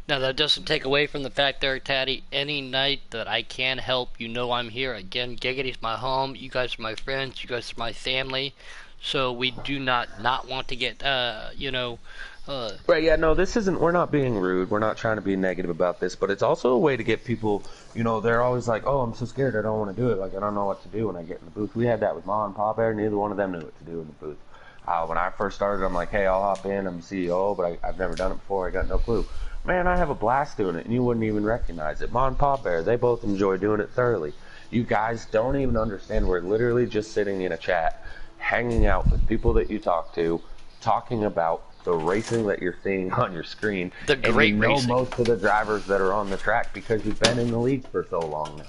S1: Now that doesn't take away from the fact there, Taddy, any night that I can help, I'm here. Again, Giggity's my home, you guys are my friends, you guys are my family, so we do not want to get,
S2: Right, yeah, no, this isn't, we're not being rude. We're not trying to be negative about this, but it's also a way to get people, they're always like, oh, I'm so scared, I don't want to do it. Like, I don't know what to do when I get in the booth. We had that with Ma and Pop Air. Neither one of them knew what to do in the booth. When I first started, I'm like, hey, I'll hop in. I'm CEO, but I've never done it before. I got no clue. Man, I have a blast doing it, and you wouldn't even recognize it. Ma and Pop Air, they both enjoy doing it thoroughly. You guys don't even understand. We're literally just sitting in a chat, hanging out with people that you talk to, talking about the racing that you're seeing on your screen.
S1: the
S2: And
S1: great racing.
S2: most of the drivers that are on the track because you've been in the league for so long now.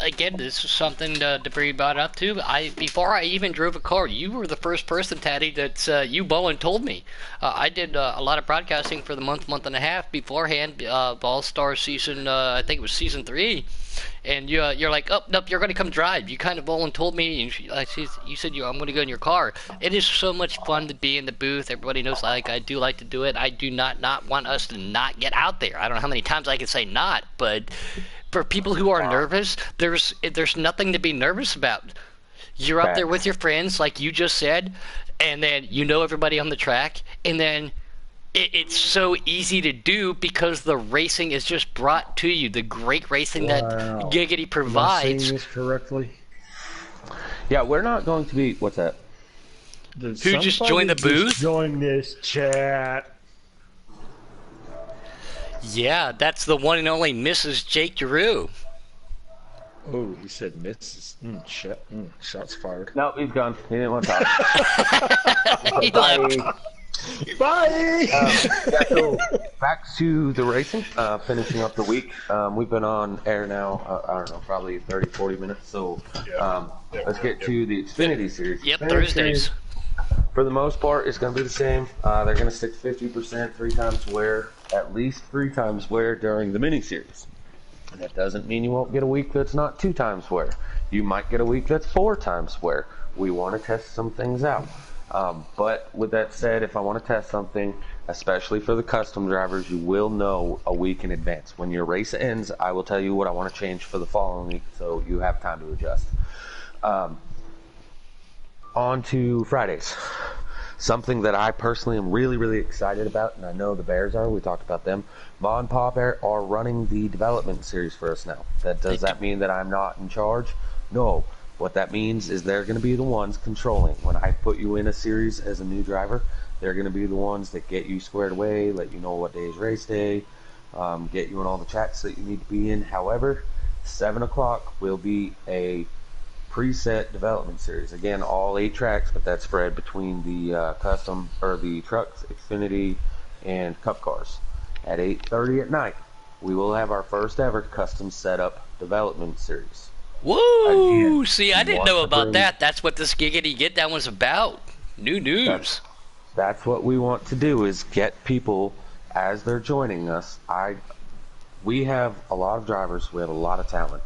S1: Again, this is something to be brought up too. Before I even drove a car, you were the first person, Taddy, that you, Bowen, told me. I did a lot of broadcasting for the month and a half beforehand, All-Star season, I think it was season 3. And you're like, oh, nope, you're going to come drive. You kind of Bowen told me, and you said, I'm going to go in your car. It is so much fun to be in the booth. Everybody knows I do like to do it. I do not want us to not get out there. I don't know how many times I can say not, but for people who are nervous, there's nothing to be nervous about. You're up there with your friends, like you just said, and then everybody on the track, and then it's so easy to do because the racing is just brought to you. The great racing that Giggity provides.
S3: Am I saying this correctly?
S2: Yeah, we're not going to be. What's that?
S1: Who just joined the booth?
S3: Join this chat.
S1: Yeah, that's the one and only Mrs. Jake Giroux.
S3: Oh, he said Mrs. Shots fired.
S2: No, he's gone. He didn't want to talk.
S1: He left.
S3: Bye!
S2: Yeah, so back to the racing, finishing up the week. We've been on air now, I don't know, probably 30, 40 minutes. So let's get to the Xfinity Series.
S1: Yep,
S2: Xfinity
S1: Thursdays.
S2: Series, for the most part, it's going to be the same. They're going to stick 50%, 3 times wear, at least 3 times wear during the mini series. And that doesn't mean you won't get a week that's not 2 times wear. You might get a week that's 4 times wear. We want to test some things out. But with that said, if I want to test something, especially for the custom drivers, you will know a week in advance. When your race ends, I will tell you what I want to change for the following week, so you have time to adjust. On to Fridays. Something that I personally am really, really excited about, and I know the Bears are. We talked about them. Ma and Pop Air are running the development series for us now. Does that mean that I'm not in charge? No. What that means is they're going to be the ones controlling. When I put you in a series as a new driver, they're going to be the ones that get you squared away, let you know what day is race day, get you in all the chats that you need to be in. However, 7 o'clock will be a preset development series. Again, all 8 tracks, but that's spread between the custom or the trucks, Xfinity, and Cup cars. At 8:30 at night, we will have our first ever custom setup development series.
S1: Woo!
S2: Again,
S1: See, I didn't know about that. That's what this Giggity Get Down was about. New news.
S2: That's what we want to do, is get people as they're joining us. We have a lot of drivers. We have a lot of talent.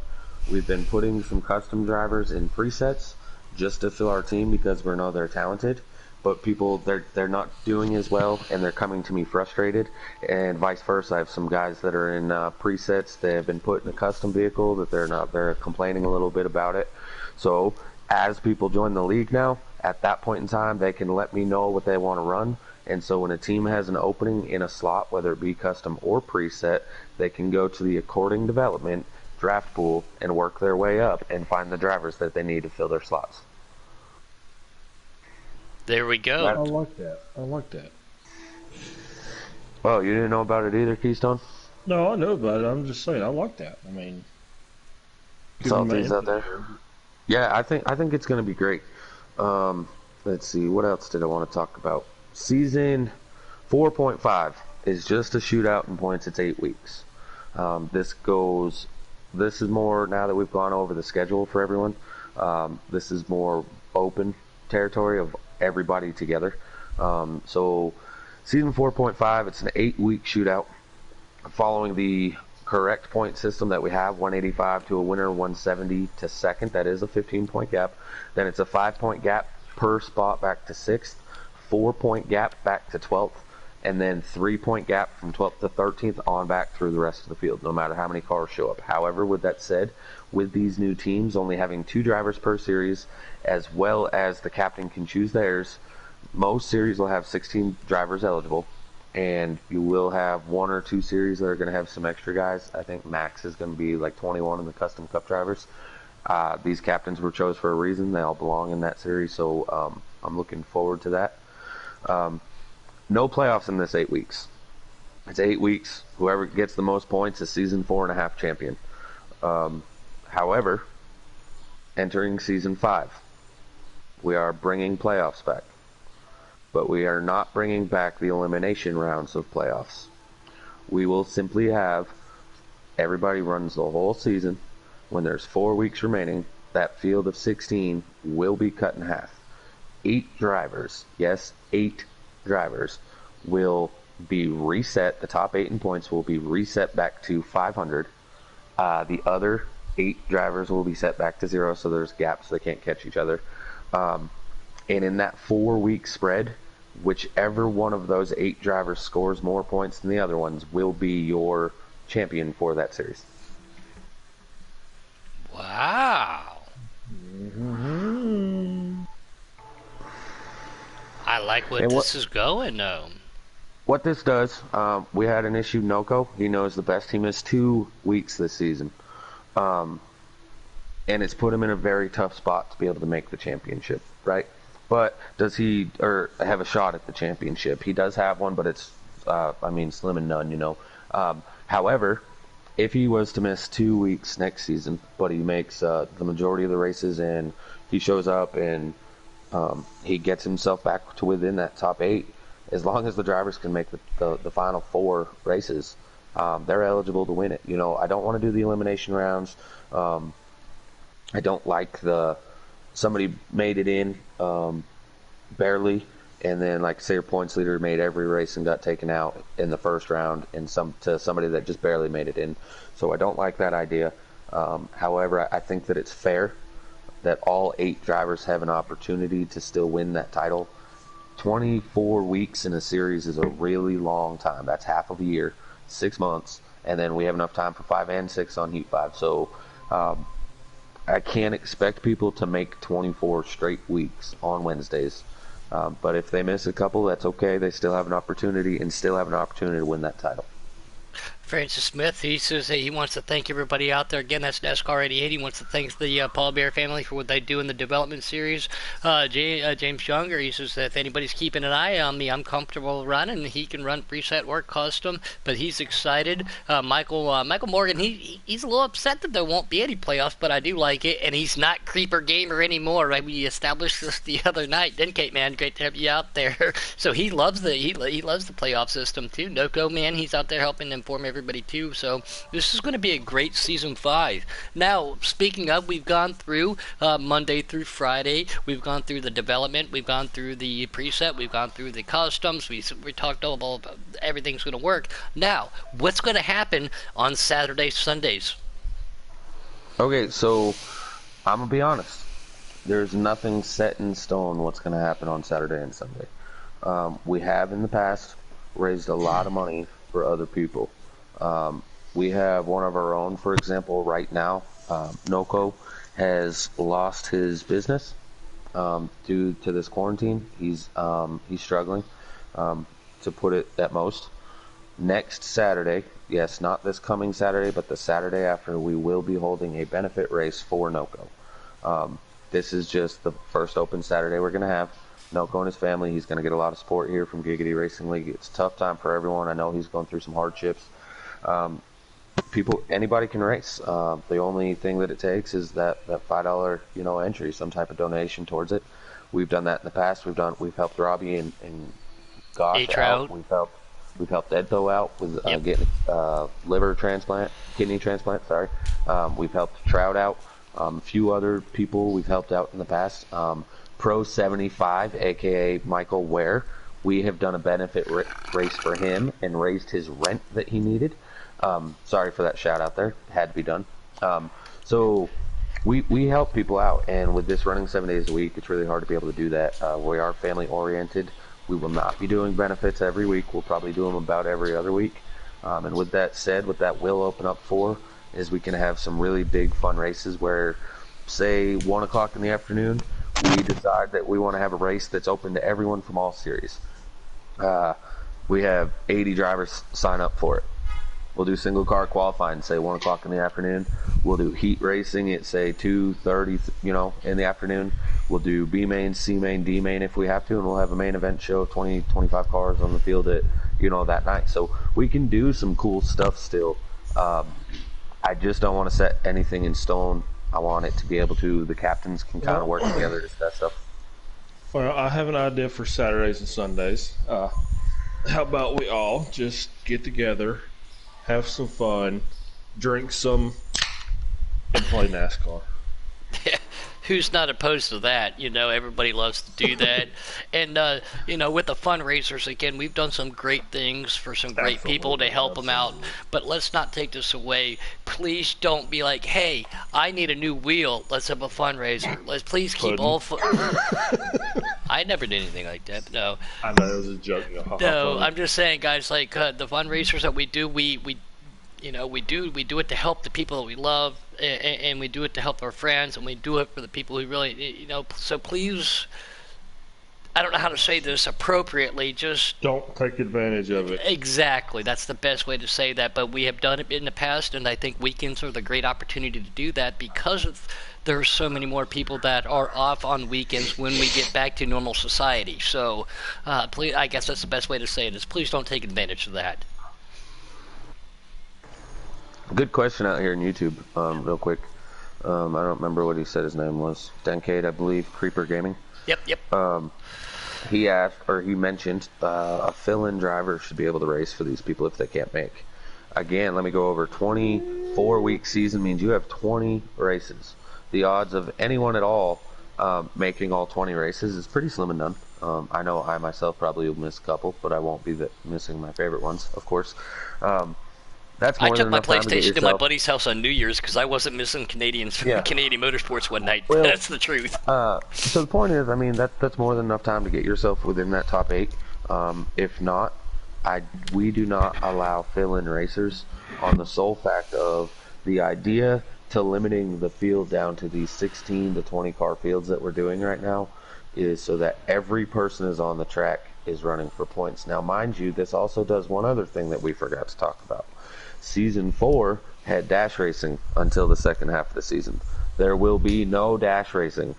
S2: We've been putting some custom drivers in presets just to fill our team because we know they're talented. But people, they're not doing as well, and they're coming to me frustrated, and vice versa. I have some guys that are in presets. They have been put in a custom vehicle that they're complaining a little bit about it. So as people join the league now, At that point in time, they can let me know what they want to run. And so when a team has an opening in a slot, whether it be custom or preset, they can go to the according development draft pool and work their way up and find the drivers that they need to fill their slots.
S1: There we go.
S3: I like that. I like that.
S2: Well, you didn't know about it either, Keystone?
S3: No, I know about it. I'm just saying, I like that. I mean,
S2: Salties out there. Yeah, I think it's going to be great. Let's see, what else did I want to talk about? Season 4.5 is just a shootout in points. It's 8 weeks. This is more, now that we've gone over the schedule for everyone, this is more open territory of everybody together. So season 4.5, it's an 8-week shootout following the correct point system that we have, 185 to a winner, 170 to second. That is a 15-point gap. Then it's a 5-point gap per spot back to 6th, 4-point gap back to 12th, and then 3-point gap from 12th to 13th on back through the rest of the field, no matter how many cars show up. However, with that said, with these new teams only having 2 drivers per series, as well as the captain can choose theirs, most series will have 16 drivers eligible, and you will have 1 or 2 series that are going to have some extra guys. I think max is going to be like 21 in the custom cup drivers. These captains were chose for a reason. They all belong in that series, so I'm looking forward to that. No playoffs in this 8 weeks. It's 8 weeks. Whoever gets the most points is season 4.5 champion. However, entering season 5, we are bringing playoffs back. But we are not bringing back the elimination rounds of playoffs. We will simply have everybody runs the whole season. When there's 4 weeks remaining, that field of 16 will be cut in half. 8 drivers, yes, 8 drivers will be reset. The top 8 in points will be reset back to 500. The other 8 drivers will be set back to 0, so there's gaps, so they can't catch each other. And in that 4-week spread, whichever one of those 8 drivers scores more points than the other ones will be your champion for that series.
S1: Wow.
S3: Mm-hmm.
S1: I like what this is going, though.
S2: What this does, we had an issue, Noko. He knows the best. He missed 2 weeks this season. And it's put him in a very tough spot to be able to make the championship, right? But does he have a shot at the championship? He does have one, but it's, slim and none, you know. However, if he was to miss 2 weeks next season, but he makes the majority of the races and he shows up and he gets himself back to within that top 8, as long as the drivers can make the final 4 races, they're eligible to win it. You know, I don't want to do the elimination rounds. I don't like somebody made it in barely, and then like say your points leader made every race and got taken out in the first round, and somebody that just barely made it in. So I don't like that idea. However, I think that it's fair that all 8 drivers have an opportunity to still win that title. 24 weeks in a series is a really long time. That's half of a year, 6 months, and then we have enough time for 5 and 6 on Heat 5. So I can't expect people to make 24 straight weeks on Wednesdays. But if they miss a couple, that's okay. They still have an opportunity and still have an opportunity to win that title.
S1: Francis Smith, he says that he wants to thank everybody out there. Again, that's NASCAR 88. He wants to thank the Paul Bear family for what they do in the development series. James Younger, he says that if anybody's keeping an eye on me, I'm comfortable running. He can run preset or custom, but he's excited. Michael Morgan, he's a little upset that there won't be any playoffs, but I do like it, and he's not Creeper Gamer anymore. Right? We established this the other night, didn't Kate, man? Great to have you out there. So he loves the playoff system too. Noko, man, he's out there helping inform everybody too. So this is going to be a great season 5. Now, speaking of, we've gone through Monday through Friday. We've gone through the development. We've gone through the preset. We've gone through the customs. We talked all about everything's going to work. Now, what's going to happen on Saturdays, Sundays?
S2: Okay, so I'm going to be honest. There's nothing set in stone what's going to happen on Saturday and Sunday. We have in the past raised a lot of money for other people. We have one of our own, for example, right now. Noko has lost his business, due to this quarantine. He's struggling, to put it at most. Next Saturday, yes, not this coming Saturday, but the Saturday after, we will be holding a benefit race for NOCO. This is just the first open Saturday we're going to have. NOCO and his family, he's going to get a lot of support here from Giggity Racing League. It's a tough time for everyone. I know he's going through some hardships. Anybody can race. The only thing that it takes is that $5 entry, some type of donation towards it. We've done that in the past. We've helped Robbie and Gosh out. We've helped Edtho out with getting kidney transplant. Sorry. We've helped Trout out. A few other people we've helped out in the past. Pro 75, aka Michael Ware. We have done a benefit race for him and raised his rent that he needed. Sorry for that shout out there. Had to be done. So we help people out, and with this running 7 days a week, it's really hard to be able to do that. We are family oriented. We will not be doing benefits every week. We'll probably do them about every other week. And with that said, what that will open up for is we can have some really big fun races where, say, 1 o'clock in the afternoon, we decide that we want to have a race that's open to everyone from all series. We have 80 drivers sign up for it. We'll do single car qualifying, say 1 o'clock in the afternoon. We'll do heat racing at say 2:30, in the afternoon. We'll do B main, C main, D main if we have to, and we'll have a main event show, 20, 25 cars on the field at that night. So we can do some cool stuff still. I just don't want to set anything in stone. I want it to be able to. The captains can kind of work together to set stuff.
S3: Well, I have an idea for Saturdays and Sundays. How about we all just get together, have some fun, drink some, and play NASCAR?
S1: Who's not opposed to that? Everybody loves to do that. And, with the fundraisers, again, we've done some great things for some great people to help them out. But let's not take this away. Please don't be like, hey, I need a new wheel. Let's have a fundraiser. Let's please keep all I never did anything like that. But no.
S3: I know it was a joke.
S1: No, I'm just saying, guys, like the fundraisers that we do, we do it to help the people that we love, and we do it to help our friends, and we do it for the people who really, so please, I don't know how to say this appropriately, just
S3: don't take advantage of it.
S1: Exactly, that's the best way to say that. But we have done it in the past, and I think weekends are the great opportunity to do that because there are so many more people that are off on weekends when we get back to normal society. So please, I guess that's the best way to say it, is please don't take advantage of that.
S2: Good question out here on YouTube, real quick. I don't remember what he said his name was. Dencade, I believe, Creeper Gaming.
S1: Yep.
S2: He asked, or he mentioned, a fill-in driver should be able to race for these people if they can't make. Again, let me go over. 24-week season means you have 20 races. The odds of anyone at all making all 20 races is pretty slim and none. I know I myself probably will miss a couple, but I won't be missing my favorite ones, of course.
S1: I took my PlayStation to my buddy's house on New Year's because I wasn't missing Canadian motorsports one night. Well, that's the truth.
S2: So the point is, that's more than enough time to get yourself within that top 8. If not, we do not allow fill-in racers on the sole fact of the idea to limiting the field down to these 16 to 20 car fields that we're doing right now is so that every person is on the track is running for points. Now, mind you, this also does one other thing that we forgot to talk about. Season 4 had dash racing until the second half of the season. There will be no dash racing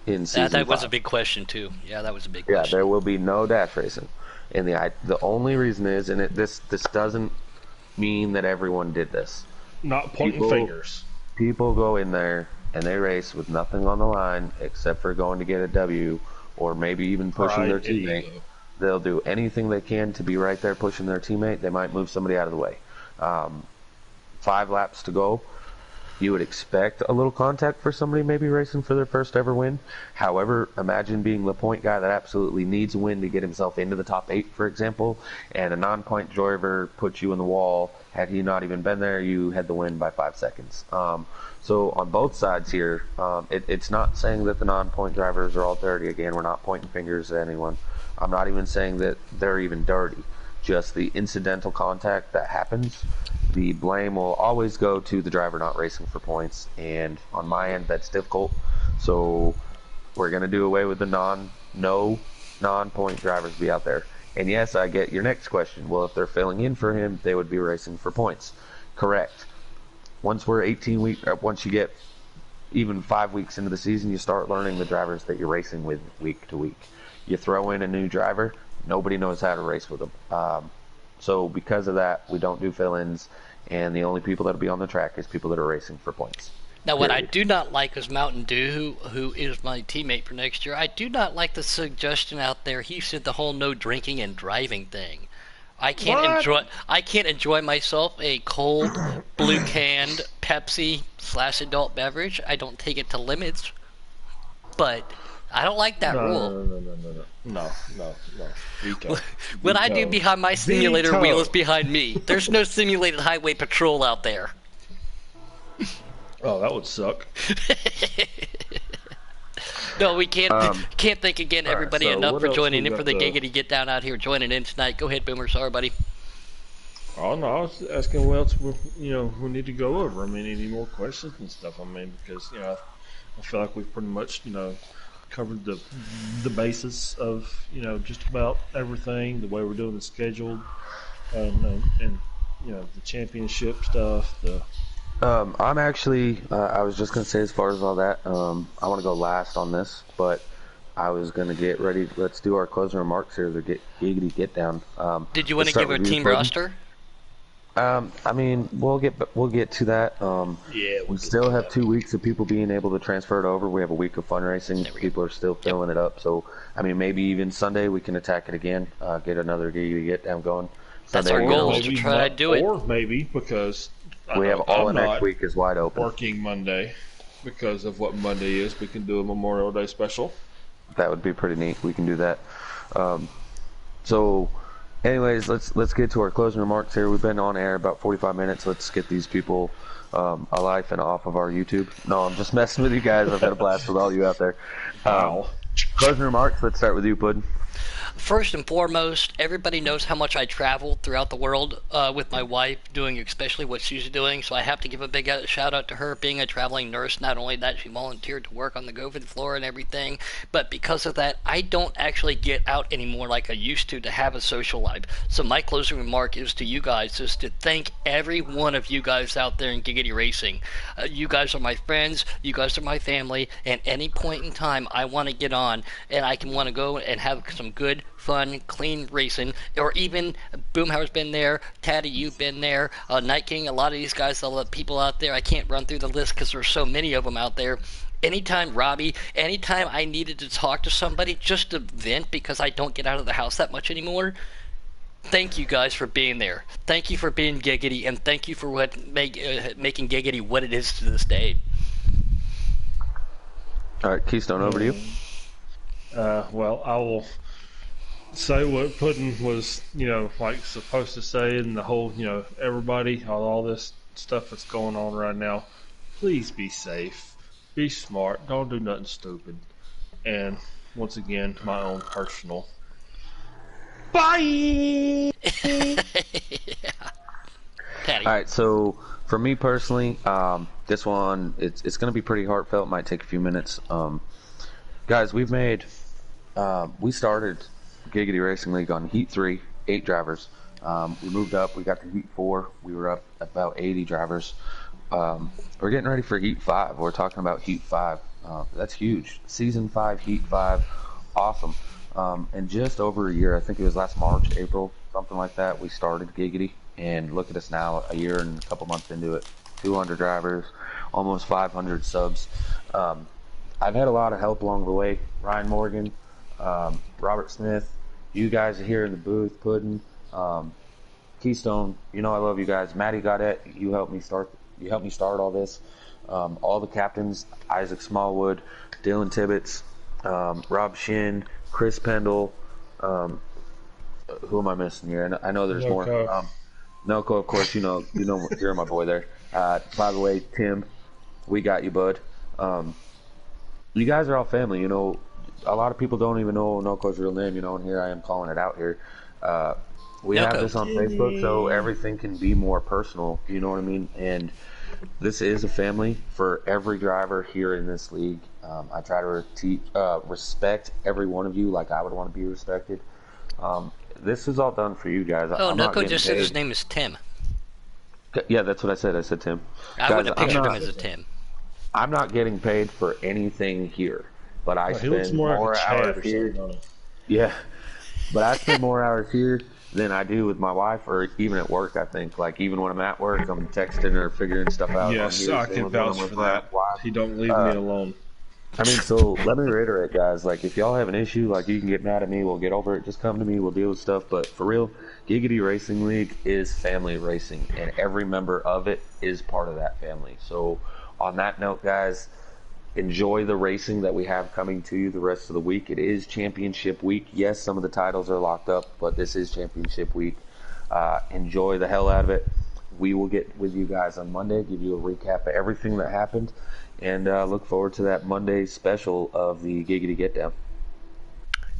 S2: in season 5.
S1: That was a big question too. Yeah, that was a big question.
S2: Yeah, there will be no dash racing. And the only reason is, and this doesn't mean that everyone did this.
S3: Not pointing fingers.
S2: People go in there and they race with nothing on the line except for going to get a W or maybe even pushing their teammate. They'll do anything they can to be right there pushing their teammate. They might move somebody out of the way. 5 laps to go. You would expect a little contact for somebody maybe racing for their first ever win. However, imagine being the point guy that absolutely needs a win to get himself into the top 8, for example, and a non-point driver puts you in the wall. Had he not even been there, you had the win by 5 seconds. So on both sides here, it's not saying that the non-point drivers are all dirty. Again, we're not pointing fingers at anyone. I'm not even saying that they're even dirty. Just the incidental contact that happens, the blame will always go to the driver not racing for points, and on my end that's difficult. So We're going to do away with the no non-point drivers be out there. And yes, I get your next question. Well, if they're filling in for him, they would be racing for points. Correct. Once we're 18 weeks, once you get even 5 weeks into the season, you start learning the drivers that you're racing with week to week. You throw in a new driver, nobody knows how to race with them. So because of that, we don't do fill-ins, and the only people that'll be on the track is people that are racing for points.
S1: Now, what I do not like is Mountain Dew, who is my teammate for next year. I do not like the suggestion out there. He said the whole no drinking and driving thing. I can't enjoy myself a cold, blue canned Pepsi/adult beverage. I don't take it to limits, but I don't like that rule.
S3: No. Veto.
S1: What I do behind my simulator wheel is behind me. There's no simulated highway patrol out there.
S3: Oh, that would suck.
S1: No, we can't thank again everybody
S3: so
S1: enough
S3: what
S1: for
S3: else
S1: joining
S3: we
S1: in for
S3: got
S1: the
S3: to-
S1: Giggity Get Down out here, joining in tonight. Go ahead, Boomer. Sorry, buddy.
S3: Oh no, I was asking what else we need to go over. I mean, any more questions and stuff. I mean, because I feel like we've pretty much covered the basis of just about everything. The way we're doing the schedule, and the championship stuff.
S2: I'm actually, I was just going to say as far as all that, I want to go last on this, but I was going to get ready. Let's do our closing remarks here. The Giggity Get Down.
S1: Did you want to give a team roster?
S2: I mean, we'll get to that. We still have 2 weeks of people being able to transfer it over. We have a week of fun racing. People are still filling it up. So, I mean, maybe even Sunday we can attack it again, get another Giggity Get Down going.
S1: That's
S2: Sunday,
S1: our goal, is to try to do it.
S3: Or maybe because
S2: We have all of
S3: I'm
S2: next
S3: not
S2: week is wide open.
S3: working Monday because of what Monday is. We can do a Memorial Day special.
S2: That would be pretty neat. We can do that. So, anyways, let's get to our closing remarks here. We've been on air about 45 minutes. Let's get these people alive and off of our YouTube. No, I'm just messing with you guys. I've had a blast with all you out there. Closing remarks. Let's start with you, Puddin.
S1: First and foremost, everybody knows how much I travel throughout the world with my wife, doing especially what she's doing. So I have to give a big shout out to her being a traveling nurse. Not only that, she volunteered to work on the COVID floor and everything, but because of that, I don't actually get out anymore like I used to have a social life. So my closing remark is to you guys, is to thank every one of you guys out there in Giggity Racing. You guys are my friends, you guys are my family, and any point in time I want to get on and I can want to go and have some good, fun, clean racing, or even Boomhauer's been there, Taddy, you've been there, Night King, a lot of these guys, a lot of people out there, I can't run through the list because there's so many of them out there. Anytime, Robbie, anytime I needed to talk to somebody just to vent because I don't get out of the house that much anymore, thank you guys for being there. Thank you for being Giggity, and thank you for making Giggity what it is to this day.
S2: All right, Keystone, over to you.
S3: Well, I will say what Puddin was, like supposed to say, and the whole, everybody, all this stuff that's going on right now. Please be safe, be smart, don't do nothing stupid, and once again, my own personal. Bye.
S1: Taddy.
S2: All right, so for me personally, this one it's going to be pretty heartfelt. Might take a few minutes. Guys, we started Giggity Racing League on Heat 3, 8 drivers. We moved up. We got to Heat 4. We were up about 80 drivers. We're getting ready for Heat 5. We're talking about Heat 5. That's huge. Season 5, Heat 5. Awesome. In just over a year, I think it was last March, April, something like that, we started Giggity. And look at us now, a year and a couple months into it. 200 drivers, almost 500 subs. I've had a lot of help along the way. Ryan Morgan, Robert Smith, you guys are here in the booth, Puddin', Keystone, I love you guys. Matty Goddett, you helped me start all this. All the captains, Isaac Smallwood, Dylan Tibbetts, Rob Shin, Chris Pendle, who am I missing here? I know there's more. Noko, of course, you're my boy there. By the way, Tim, we got you, bud. You guys are all family, A lot of people don't even know Noko's real name, and here I am calling it out here. We have this on Facebook, so everything can be more personal, you know what I mean? And This is a family for every driver here in this league. I try to respect every one of you like I would want to be respected. This is all done for you guys.
S1: Oh,
S2: I'm not
S1: Noko
S2: getting
S1: just said his
S2: paid.
S1: name is Tim.
S2: Yeah, that's what I said. I said Tim.
S1: I
S2: Guys,
S1: wouldn't have pictured him as a Tim.
S2: I'm not getting paid for anything here, but I
S3: He looks
S2: spend
S3: more
S2: more
S3: like a Chad
S2: hours
S3: or
S2: here.
S3: something on it.
S2: Yeah, but I spend more hours here than I do with my wife, or even at work. I think, like, even when I'm at work, I'm texting or figuring stuff out on
S3: Yes,
S2: here.
S3: I
S2: Same
S3: can
S2: with when I'm
S3: vouch
S2: with
S3: for
S2: my
S3: that.
S2: wife.
S3: He don't leave me alone.
S2: I mean, so let me reiterate, guys. Like, if y'all have an issue, like, you can get mad at me. We'll get over it. Just come to me. We'll deal with stuff. But for real, Giggity Racing League is family racing, and every member of it is part of that family. So, on that note, guys, enjoy the racing that we have coming to you the rest of the week. It is championship week. Yes, some of the titles are locked up, but this is championship week. Enjoy the hell out of it. We will get with you guys on Monday, give you a recap of everything that happened, and look forward to that Monday special of the Giggity Get Down.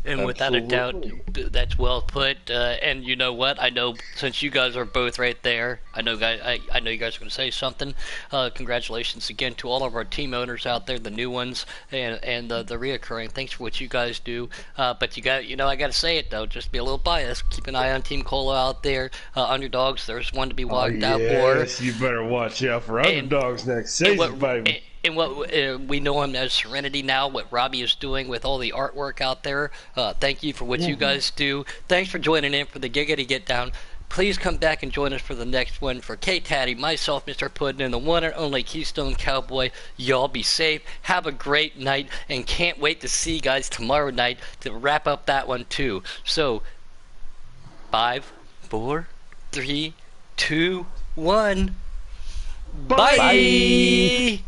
S1: And without a doubt,
S3: Absolutely.
S1: that's well put. And you know what? I know since you guys are both right there, I know I know you guys are going to say something. Congratulations again to all of our team owners out there, the new ones and the reoccurring. Thanks for what you guys do. But I got to say it though, just to be a little biased. Keep an eye on Team Cola out there. Underdogs, there's one to be
S3: Oh,
S1: walked out for.
S3: yes, you better watch out for
S1: And
S3: underdogs next
S1: and
S3: season,
S1: what
S3: baby.
S1: and what we know him as Serenity now. What Robbie is doing with all the artwork out there. Thank you for what you guys do. Thanks for joining in for the Giggity Get Down. Please come back and join us for the next one. For K Taddy, myself, Mr. Puddin, and the one and only Keystone Cowboy, y'all be safe. Have a great night, and can't wait to see you guys tomorrow night to wrap up that one too. So, 5, 4, 3, 2, 1.
S3: Bye.
S1: Bye.